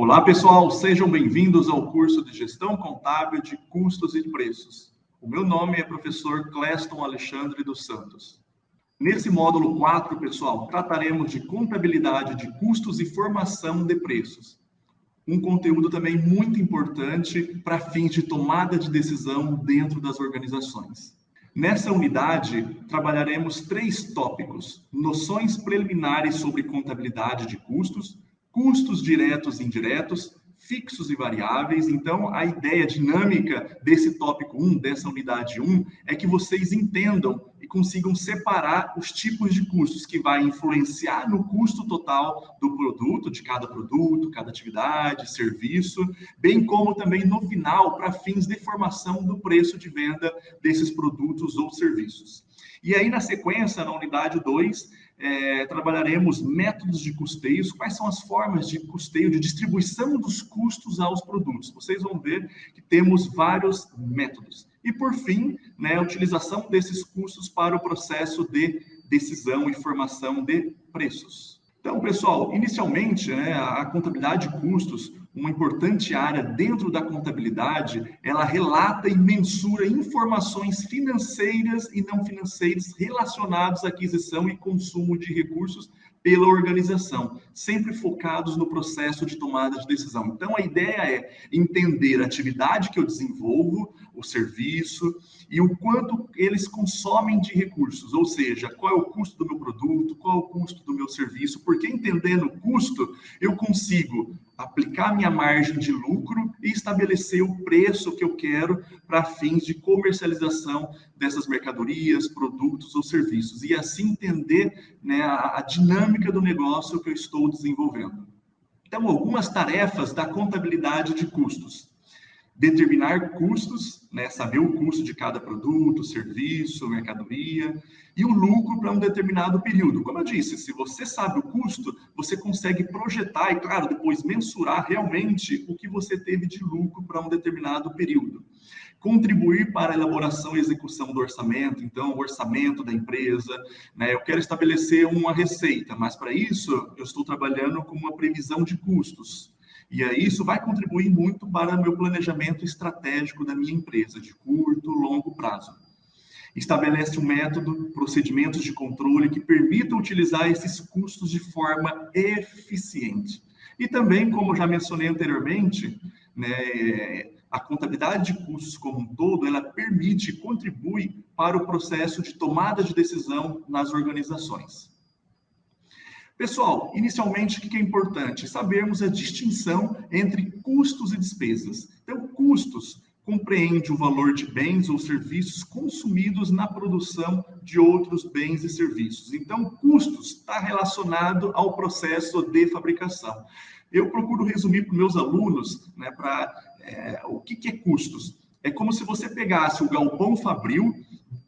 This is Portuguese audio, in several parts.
Olá, pessoal, sejam bem-vindos ao curso de Gestão Contábil de Custos e Preços. O meu nome é professor Cleston Alexandre dos Santos. Nesse módulo 4, pessoal, trataremos de contabilidade de custos e formação de preços. Um conteúdo também muito importante para fins de tomada de decisão dentro das organizações. Nessa unidade, trabalharemos 3 tópicos: noções preliminares sobre contabilidade de custos, custos diretos e indiretos, fixos e variáveis. Então, a ideia dinâmica desse tópico 1, dessa unidade 1, é que vocês entendam e consigam separar os tipos de custos que vai influenciar no custo total do produto, de cada produto, cada atividade, serviço, bem como também no final, para fins de formação do preço de venda desses produtos ou serviços. E aí, na sequência, na unidade 2, trabalharemos métodos de custeios, quais são as formas de custeio, de distribuição dos custos aos produtos. Vocês vão ver que temos vários métodos. E, por fim, a utilização desses custos para o processo de decisão e formação de preços. Então, pessoal, inicialmente, a contabilidade de custos, uma importante área dentro da contabilidade, ela relata e mensura informações financeiras e não financeiras relacionadas à aquisição e consumo de recursos pela organização, sempre focados no processo de tomada de decisão. Então, a ideia é entender a atividade que eu desenvolvo, o serviço, e o quanto eles consomem de recursos, ou seja, qual é o custo do meu produto, qual é o custo do meu serviço, porque entendendo o custo, eu consigo aplicar minha margem de lucro e estabelecer o preço que eu quero para fins de comercialização dessas mercadorias, produtos ou serviços, e assim entender a dinâmica do negócio que eu estou desenvolvendo. Então, algumas tarefas da contabilidade de custos: determinar custos, saber o custo de cada produto, serviço, mercadoria, e o lucro para um determinado período. Como eu disse, se você sabe o custo, você consegue projetar e, claro, depois mensurar realmente o que você teve de lucro para um determinado período. Contribuir para a elaboração e execução do orçamento, então, o orçamento da empresa, eu quero estabelecer uma receita, mas para isso eu estou trabalhando com uma previsão de custos. E aí isso vai contribuir muito para o meu planejamento estratégico da minha empresa, de curto, longo prazo. Estabelece um método, procedimentos de controle que permitam utilizar esses custos de forma eficiente. E também, como já mencionei anteriormente, a contabilidade de custos como um todo, ela permite e contribui para o processo de tomada de decisão nas organizações. Pessoal, inicialmente, o que é importante? Sabermos a distinção entre custos e despesas. Então, custos compreende o valor de bens ou serviços consumidos na produção de outros bens e serviços. Então, custos está relacionado ao processo de fabricação. Eu procuro resumir para os meus alunos, o que é custos. É como se você pegasse o galpão fabril,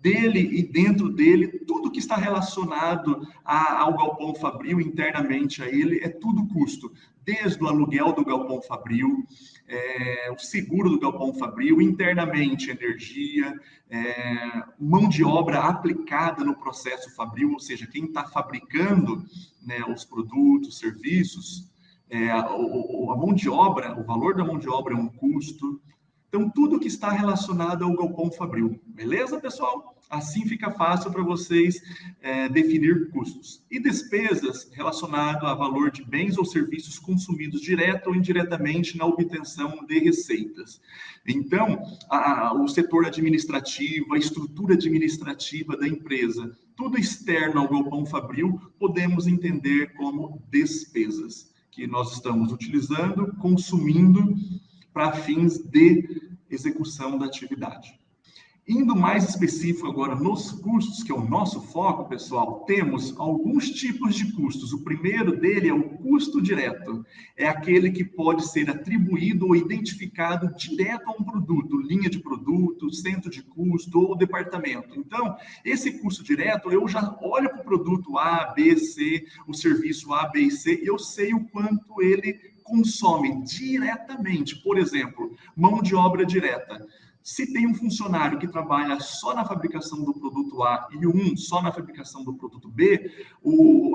dele e dentro dele, tudo que está relacionado ao galpão fabril, internamente a ele, é tudo custo. Desde o aluguel do galpão fabril, o seguro do galpão fabril, internamente energia, mão de obra aplicada no processo fabril, ou seja, quem está fabricando os produtos, serviços, a mão de obra, o valor da mão de obra é um custo. Então, tudo que está relacionado ao galpão fabril. Beleza, pessoal? Assim fica fácil para vocês definir custos. E despesas relacionado a valor de bens ou serviços consumidos direto ou indiretamente na obtenção de receitas. Então, o setor administrativo, a estrutura administrativa da empresa, tudo externo ao galpão fabril, podemos entender como despesas, que nós estamos utilizando, consumindo, para fins de execução da atividade. Indo mais específico agora nos custos, que é o nosso foco, pessoal, temos alguns tipos de custos. O primeiro dele é o custo direto. É aquele que pode ser atribuído ou identificado direto a um produto, linha de produto, centro de custo ou departamento. Então, esse custo direto, eu já olho para o produto A, B, C, o serviço A, B e C, e eu sei o quanto ele consome diretamente. Por exemplo, mão de obra direta. Se tem um funcionário que trabalha só na fabricação do produto A e um só na fabricação do produto B,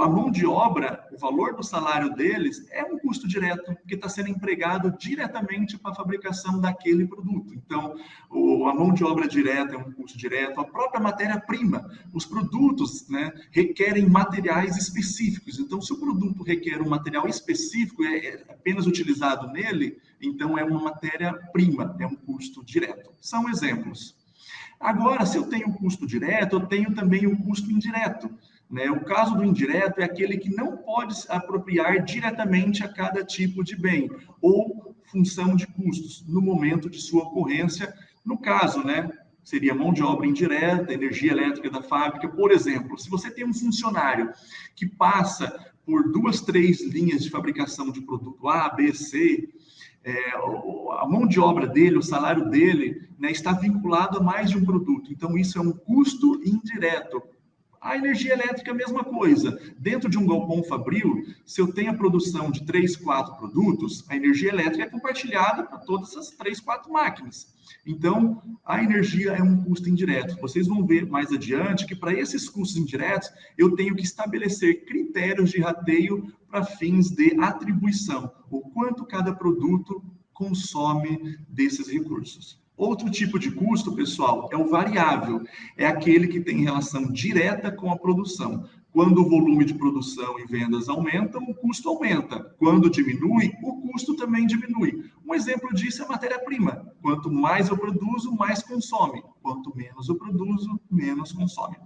a mão de obra, o valor do salário deles é um custo direto, que está sendo empregado diretamente para a fabricação daquele produto. Então, a mão de obra direta é um custo direto, a própria matéria-prima, os produtos, né, requerem materiais específicos. Então, se o produto requer um material específico, é apenas utilizado nele, então é uma matéria-prima, é um custo direto. São exemplos. Agora, se eu tenho custo direto, eu tenho também o custo indireto. Né? O caso do indireto é aquele que não pode se apropriar diretamente a cada tipo de bem ou função de custos no momento de sua ocorrência. No caso, né, seria mão de obra indireta, energia elétrica da fábrica. Por exemplo, se você tem um funcionário que passa por 2, 3 linhas de fabricação de produto A, B, C, a mão de obra dele, o salário dele, né, está vinculado a mais de um produto. Então, isso é um custo indireto. A energia elétrica é a mesma coisa. Dentro de um galpão fabril, se eu tenho a produção de 3, 4 produtos, a energia elétrica é compartilhada para todas essas 3, 4 máquinas. Então, a energia é um custo indireto. Vocês vão ver mais adiante que para esses custos indiretos, eu tenho que estabelecer critérios de rateio para fins de atribuição, o quanto cada produto consome desses recursos. Outro tipo de custo, pessoal, é o variável. É aquele que tem relação direta com a produção. Quando o volume de produção e vendas aumentam, o custo aumenta. Quando diminui, o custo também diminui. Um exemplo disso é a matéria-prima. Quanto mais eu produzo, mais consome. Quanto menos eu produzo, menos consome.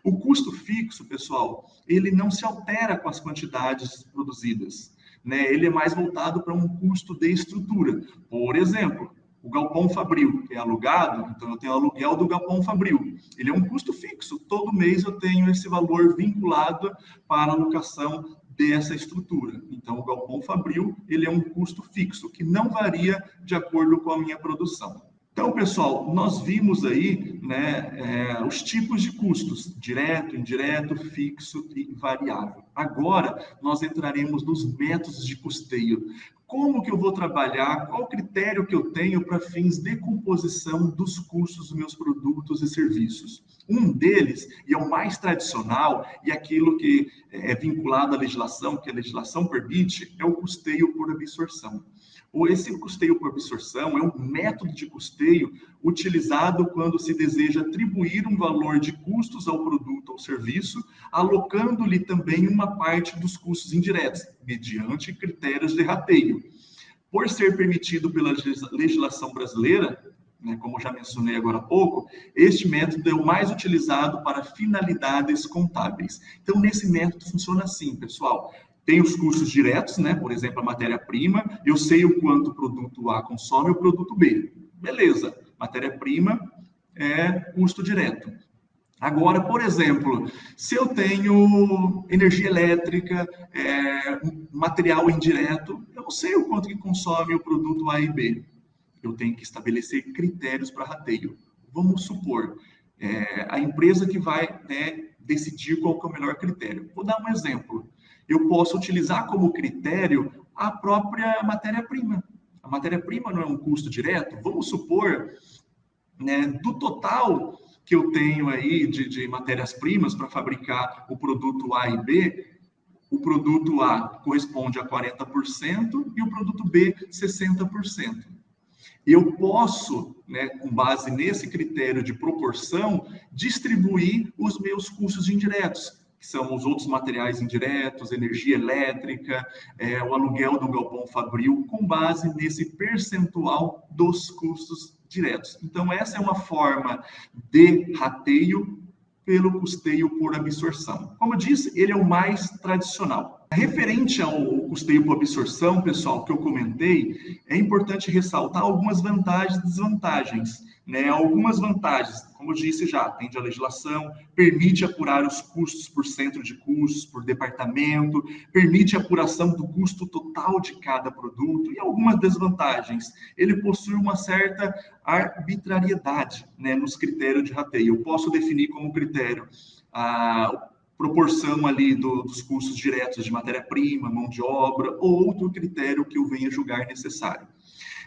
O custo fixo, pessoal, ele não se altera com as quantidades produzidas, né? Ele é mais voltado para um custo de estrutura. Por exemplo, o galpão fabril é alugado, então eu tenho o aluguel do galpão fabril. Ele é um custo fixo. Todo mês eu tenho esse valor vinculado para a alocação dessa estrutura. Então, o galpão fabril, ele é um custo fixo, que não varia de acordo com a minha produção. Então, pessoal, nós vimos aí, né, os tipos de custos, direto, indireto, fixo e variável. Agora, nós entraremos nos métodos de custeio. Como que eu vou trabalhar, qual o critério que eu tenho para fins de composição dos custos dos meus produtos e serviços? Um deles, e é o mais tradicional, e aquilo que é vinculado à legislação, que a legislação permite, é o custeio por absorção. Esse custeio por absorção é um método de custeio utilizado quando se deseja atribuir um valor de custos ao produto ou serviço, alocando-lhe também uma parte dos custos indiretos, mediante critérios de rateio. Por ser permitido pela legislação brasileira, né, como já mencionei agora há pouco, este método é o mais utilizado para finalidades contábeis. Então, nesse método funciona assim, pessoal. Tem os custos diretos, né? Por exemplo, a matéria-prima. Eu sei o quanto o produto A consome o produto B. Beleza. Matéria-prima é custo direto. Agora, por exemplo, se eu tenho energia elétrica, material indireto, eu não sei o quanto que consome o produto A e B. Eu tenho que estabelecer critérios para rateio. Vamos supor, a empresa que vai, né, decidir qual que é o melhor critério. Vou dar um exemplo. Eu posso utilizar como critério a própria matéria-prima. A matéria-prima não é um custo direto? Vamos supor, né, do total que eu tenho aí de matérias-primas para fabricar o produto A e B, o produto A corresponde a 40% e o produto B 60%. Eu posso, né, com base nesse critério de proporção, distribuir os meus custos indiretos, que são os outros materiais indiretos, energia elétrica, o aluguel do galpão fabril, com base nesse percentual dos custos diretos. Então, essa é uma forma de rateio pelo custeio por absorção. Como eu disse, ele é o mais tradicional. Referente ao custeio por absorção, pessoal, que eu comentei, é importante ressaltar algumas vantagens e desvantagens, né? Algumas vantagens, como eu disse já, atende à legislação, permite apurar os custos por centro de custos, por departamento, permite a apuração do custo total de cada produto, e algumas desvantagens. Ele possui uma certa arbitrariedade, né, nos critérios de rateio. Eu posso definir como critério a proporção ali dos custos diretos de matéria-prima, mão de obra, ou outro critério que eu venha julgar necessário.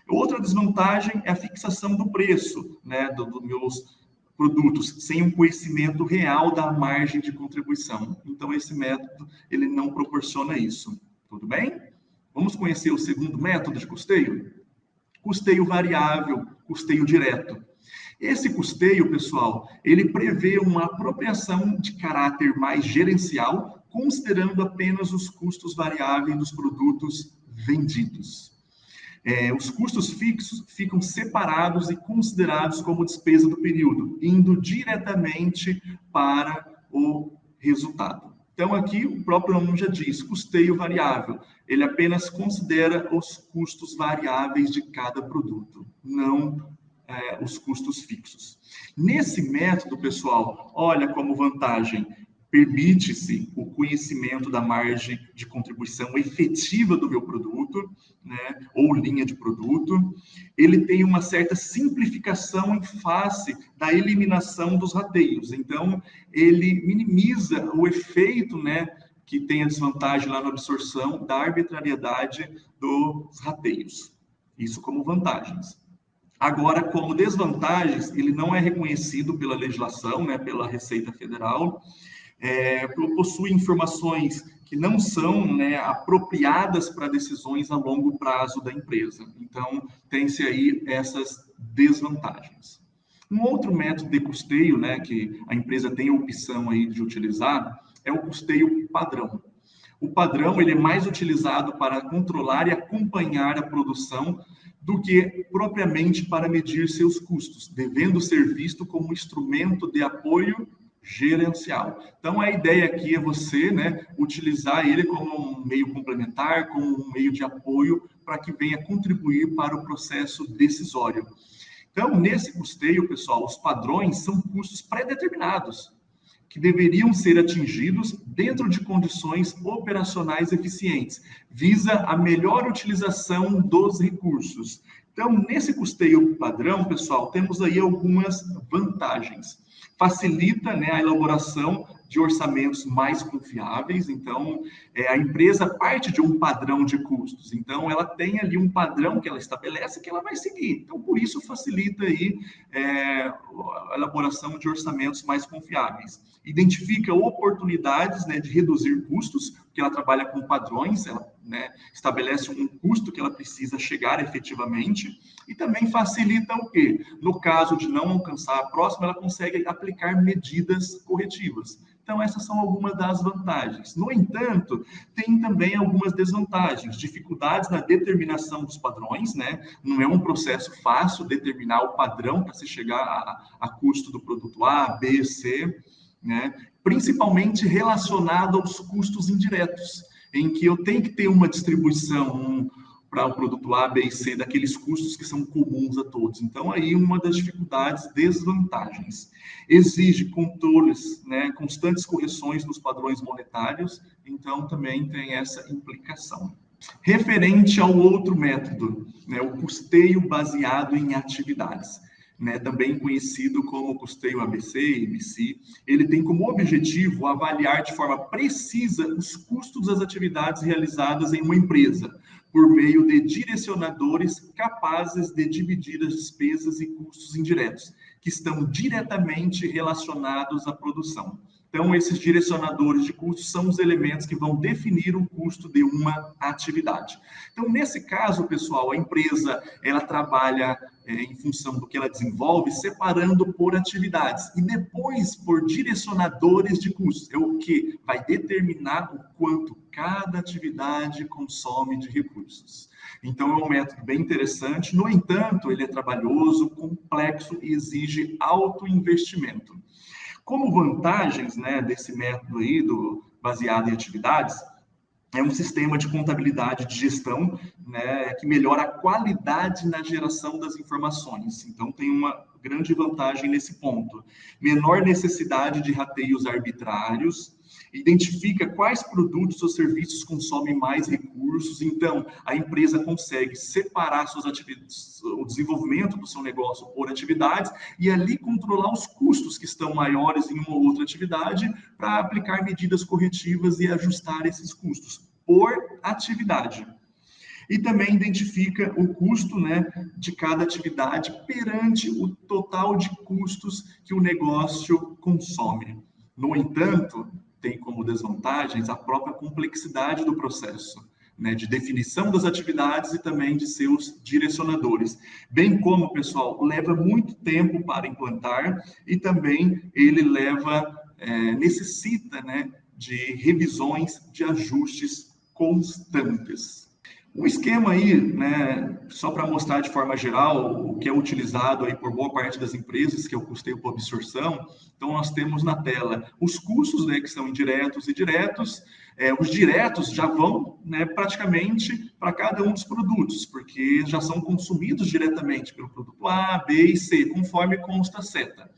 Outra desvantagem é a fixação do preço, né, dos meus produtos, sem um conhecimento real da margem de contribuição. Então, esse método, ele não proporciona isso. Tudo bem? Vamos conhecer o segundo método de custeio? Custeio variável, custeio direto. Esse custeio, pessoal, ele prevê uma apropriação de caráter mais gerencial, considerando apenas os custos variáveis dos produtos vendidos. Os custos fixos ficam separados e considerados como despesa do período, indo diretamente para o resultado. Então, aqui o próprio nome já diz, custeio variável. Ele apenas considera os custos variáveis de cada produto, não os custos fixos. Nesse método, pessoal, olha como vantagem, permite-se o conhecimento da margem de contribuição efetiva do meu produto, né, ou linha de produto. Ele tem uma certa simplificação em face da eliminação dos rateios. Então, ele minimiza o efeito, né, que tem a desvantagem lá na absorção da arbitrariedade dos rateios. Isso como vantagens. Agora, como desvantagens, ele não é reconhecido pela legislação, né, pela Receita Federal, possui informações que não são, né, apropriadas para decisões a longo prazo da empresa. Então, tem-se aí essas desvantagens. Um outro método de custeio, né, que a empresa tem a opção aí de utilizar, é o custeio padrão. O padrão, ele é mais utilizado para controlar e acompanhar a produção do que propriamente para medir seus custos, devendo ser visto como um instrumento de apoio gerencial. Então, a ideia aqui é você, né, utilizar ele como um meio complementar, como um meio de apoio para que venha contribuir para o processo decisório. Então, nesse custeio, pessoal, os padrões são custos pré-determinados, que deveriam ser atingidos dentro de condições operacionais eficientes, visa a melhor utilização dos recursos. Então, nesse custeio padrão, pessoal, temos aí algumas vantagens. Facilita, né, a elaboração de orçamentos mais confiáveis. Então, a empresa parte de um padrão de custos. Então, ela tem ali um padrão que ela estabelece que ela vai seguir. Então, por isso, facilita aí a elaboração de orçamentos mais confiáveis. Identifica oportunidades, né, de reduzir custos, porque ela trabalha com padrões, ela, né, estabelece um custo que ela precisa chegar efetivamente. E também facilita o quê? No caso de não alcançar a próxima, ela consegue aplicar medidas corretivas. Então, essas são algumas das vantagens. No entanto, tem também algumas desvantagens, dificuldades na determinação dos padrões, né? Não é um processo fácil determinar o padrão para se chegar a custo do produto A, B, C, né? Principalmente relacionado aos custos indiretos, em que eu tenho que ter uma distribuição para o produto A, B e C, daqueles custos que são comuns a todos. Então, aí uma das dificuldades, desvantagens. Exige controles, né, constantes correções nos padrões monetários, então também tem essa implicação. Referente ao outro método, né, o custeio baseado em atividades, né, também conhecido como custeio ABC, ABC, ele tem como objetivo avaliar de forma precisa os custos das atividades realizadas em uma empresa, por meio de direcionadores capazes de dividir as despesas e custos indiretos, que estão diretamente relacionados à produção. Então, esses direcionadores de custos são os elementos que vão definir o custo de uma atividade. Então, nesse caso, pessoal, a empresa, ela trabalha em função do que ela desenvolve, separando por atividades e depois por direcionadores de custos. É o que vai determinar o quanto cada atividade consome de recursos. Então, é um método bem interessante. No entanto, ele é trabalhoso, complexo e exige alto investimento. Como vantagens, né, desse método aí, baseado em atividades, é um sistema de contabilidade de gestão, né, que melhora a qualidade na geração das informações. Então, tem uma grande vantagem nesse ponto. Menor necessidade de rateios arbitrários, identifica quais produtos ou serviços consomem mais recursos. Então, a empresa consegue separar suas atividades, o desenvolvimento do seu negócio por atividades e ali controlar os custos que estão maiores em uma ou outra atividade para aplicar medidas corretivas e ajustar esses custos por atividade. E também identifica o custo, né, de cada atividade perante o total de custos que o negócio consome. No entanto, tem como desvantagens a própria complexidade do processo, né, de definição das atividades e também de seus direcionadores. Bem como, pessoal, leva muito tempo para implantar e também ele necessita, né, de revisões, de ajustes constantes. Um esquema aí, né, só para mostrar de forma geral o que é utilizado aí por boa parte das empresas, que é o custeio por absorção. Então, nós temos na tela os custos, né, que são indiretos e diretos. Os diretos já vão, né, praticamente para cada um dos produtos, porque já são consumidos diretamente pelo produto A, B e C, conforme consta a seta.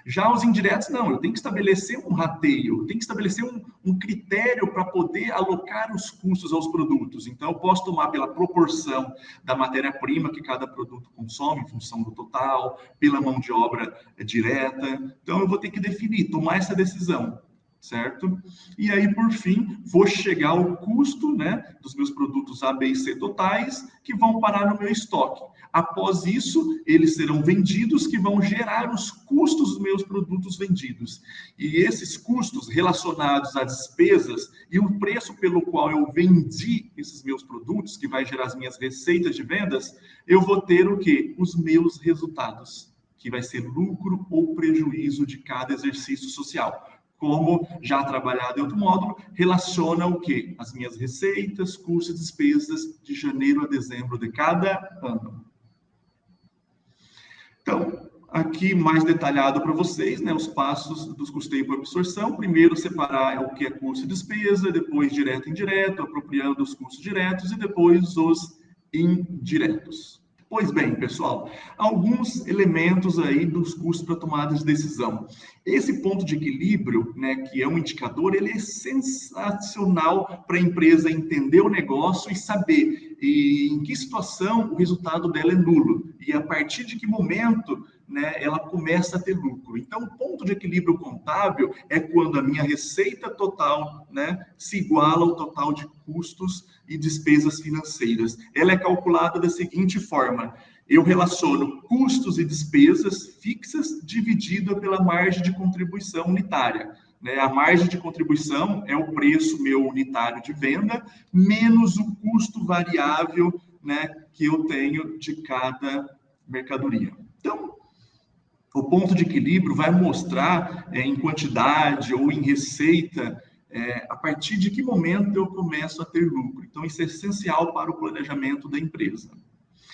Já os indiretos, não, eu tenho que estabelecer um rateio, eu tenho que estabelecer um critério para poder alocar os custos aos produtos. Então, eu posso tomar pela proporção da matéria-prima que cada produto consome, em função do total, pela mão de obra direta. Então, eu vou ter que definir, tomar essa decisão, certo? E aí, por fim, vou chegar ao custo, né, dos meus produtos A, B e C totais, que vão parar no meu estoque. Após isso, eles serão vendidos, que vão gerar os custos dos meus produtos vendidos. E esses custos relacionados a despesas e o preço pelo qual eu vendi esses meus produtos, que vai gerar as minhas receitas de vendas, eu vou ter o quê? Os meus resultados, que vai ser lucro ou prejuízo de cada exercício social. Como já trabalhado em outro módulo, relaciona o quê? As minhas receitas, custos e despesas de janeiro a dezembro de cada ano. Então, aqui mais detalhado para vocês, né, os passos dos custeios por absorção. Primeiro, separar o que é custo e despesa, depois direto e indireto, apropriando os custos diretos e depois os indiretos. Pois bem, pessoal, alguns elementos aí dos custos para tomada de decisão. Esse ponto de equilíbrio, né, que é um indicador, ele é sensacional para a empresa entender o negócio e saber em que situação o resultado dela é nulo e a partir de que momento, né, ela começa a ter lucro. Então, o ponto de equilíbrio contábil é quando a minha receita total, né, se iguala ao total de custos e despesas financeiras. Ela é calculada da seguinte forma: eu relaciono custos e despesas fixas dividida pela margem de contribuição unitária. A margem de contribuição é o preço meu unitário de venda, menos o custo variável, né, que eu tenho de cada mercadoria. Então, o ponto de equilíbrio vai mostrar em quantidade ou em receita a partir de que momento eu começo a ter lucro. Então, isso é essencial para o planejamento da empresa.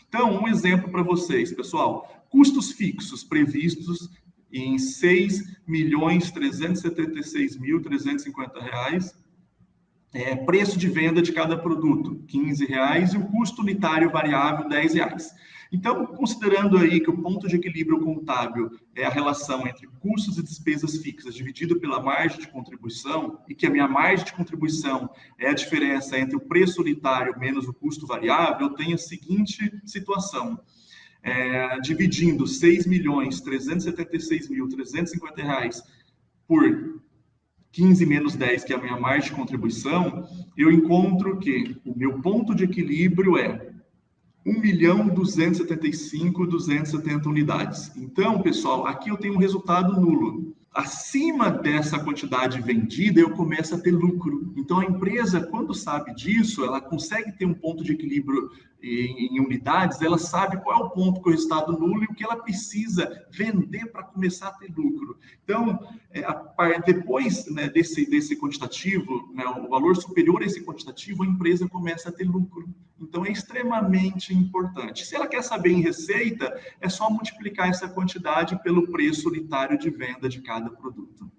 Então, um exemplo para vocês, pessoal. Custos fixos previstos em R$ 6.376.350. Preço de venda de cada produto, R$ 15, e o custo unitário variável, R$ 10. Então, considerando aí que o ponto de equilíbrio contábil é a relação entre custos e despesas fixas dividido pela margem de contribuição, e que a minha margem de contribuição é a diferença entre o preço unitário menos o custo variável, eu tenho a seguinte situação. Dividindo R$ 6.376.350 por 15 menos 10, que é a minha margem de contribuição, eu encontro que o meu ponto de equilíbrio é 1.275.270 unidades. Então, pessoal, aqui eu tenho um resultado nulo. Acima dessa quantidade vendida, eu começo a ter lucro. Então, a empresa, quando sabe disso, ela consegue ter um ponto de equilíbrio em unidades, ela sabe qual é o ponto que é o resultado nulo e o que ela precisa vender para começar a ter lucro. Então, depois, né, desse quantitativo, né, o valor superior a esse quantitativo, a empresa começa a ter lucro. Então, é extremamente importante. Se ela quer saber em receita, é só multiplicar essa quantidade pelo preço unitário de venda de cada produto.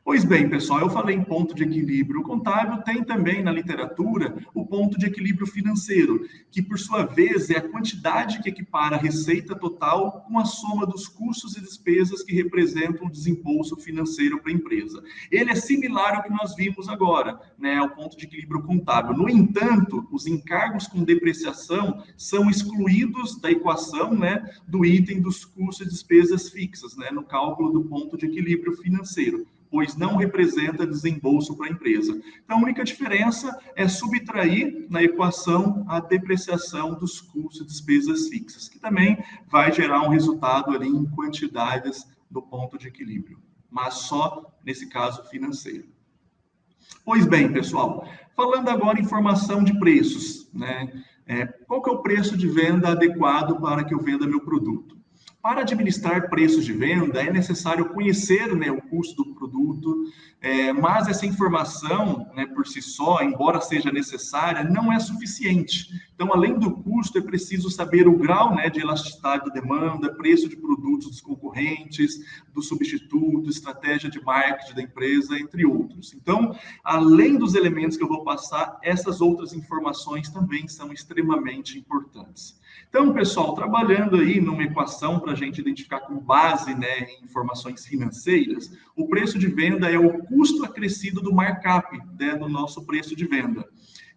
Pois bem, pessoal, eu falei em ponto de equilíbrio contábil, tem também na literatura o ponto de equilíbrio financeiro, que por sua vez é a quantidade que equipara a receita total com a soma dos custos e despesas que representam o desembolso financeiro para a empresa. Ele é similar ao que nós vimos agora, né, ao ponto de equilíbrio contábil. No entanto, os encargos com depreciação são excluídos da equação, né, do item dos custos e despesas fixas, né, no cálculo do ponto de equilíbrio financeiro. pois não representa desembolso para a empresa. Então, a única diferença é subtrair na equação a depreciação dos custos e despesas fixas, que também vai gerar um resultado ali em quantidades do ponto de equilíbrio, mas só nesse caso financeiro. Pois bem, pessoal, falando agora em formação de preços, né? Qual que é o preço de venda adequado para que eu venda meu produto? Para administrar preços de venda, é necessário conhecer, né, o custo do produto, mas essa informação, né, por si só, embora seja necessária, não é suficiente. Então, além do custo, é preciso saber o grau, né, de elasticidade da demanda, preço de produtos dos concorrentes, do substituto, estratégia de marketing da empresa, entre outros. Então, além dos elementos que eu vou passar, essas outras informações também são extremamente importantes. Então, pessoal, trabalhando aí numa equação para a gente identificar com base, né, em informações financeiras, o preço de venda é o custo acrescido do markup, né, do nosso preço de venda.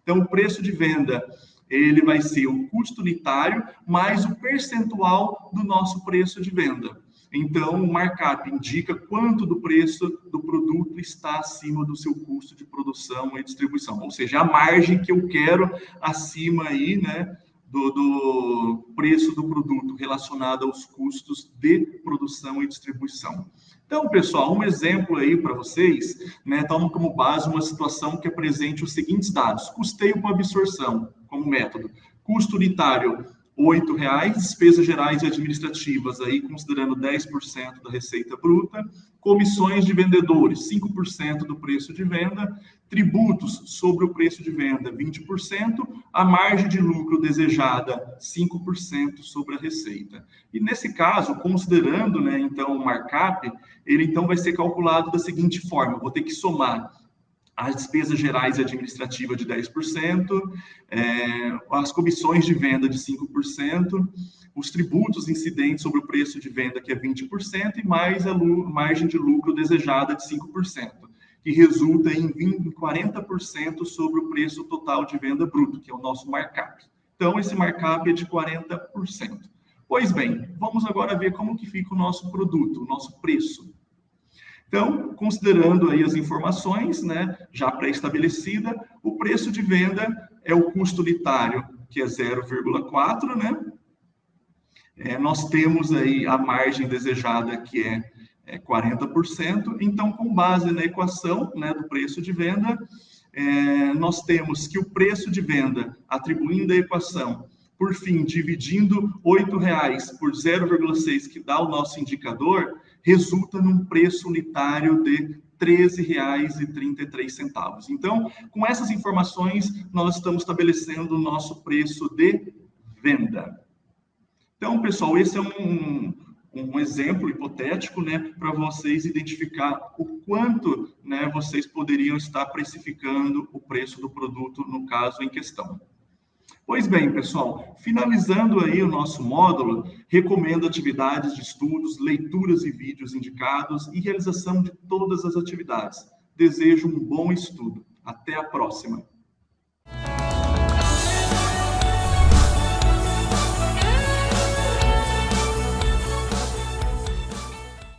Então, o preço de venda, ele vai ser o custo unitário mais o percentual do nosso preço de venda. Então, o markup indica quanto do preço do produto está acima do seu custo de produção e distribuição, ou seja, a margem que eu quero acima aí, né, do preço do produto relacionado aos custos de produção e distribuição. Então, pessoal, um exemplo aí para vocês, né, toma como base uma situação que apresente os seguintes dados: custeio com absorção, como método, custo unitário R$8, despesas gerais e administrativas, aí considerando 10% da receita bruta, comissões de vendedores, 5% do preço de venda, tributos sobre o preço de venda, 20%, a margem de lucro desejada, 5% sobre a receita. E nesse caso, considerando, né, então, o markup, ele então vai ser calculado da seguinte forma: eu vou ter que somar as despesas gerais e administrativas de 10%, as comissões de venda de 5%, os tributos incidentes sobre o preço de venda, que é 20%, e mais a margem de lucro desejada de 5%, que resulta em 40% sobre o preço total de venda bruto, que é o nosso markup. Então, esse markup é de 40%. Pois bem, vamos agora ver como que fica o nosso produto, o nosso preço. Então, considerando aí as informações, né, já pré-estabelecida, o preço de venda é o custo unitário, que é 0,4, né? Nós temos aí a margem desejada, que é 40%. Então, com base na equação, né, do preço de venda, nós temos que o preço de venda, atribuindo a equação, por fim, dividindo R$8 por 0,6, que dá o nosso indicador, resulta num preço unitário de R$13,33. Então, com essas informações, nós estamos estabelecendo o nosso preço de venda. Então, pessoal, esse é um exemplo hipotético, né, para vocês identificar o quanto, né, vocês poderiam estar precificando o preço do produto no caso em questão. Pois bem, pessoal, finalizando aí o nosso módulo, recomendo atividades de estudos, leituras e vídeos indicados e realização de todas as atividades. Desejo um bom estudo. Até a próxima!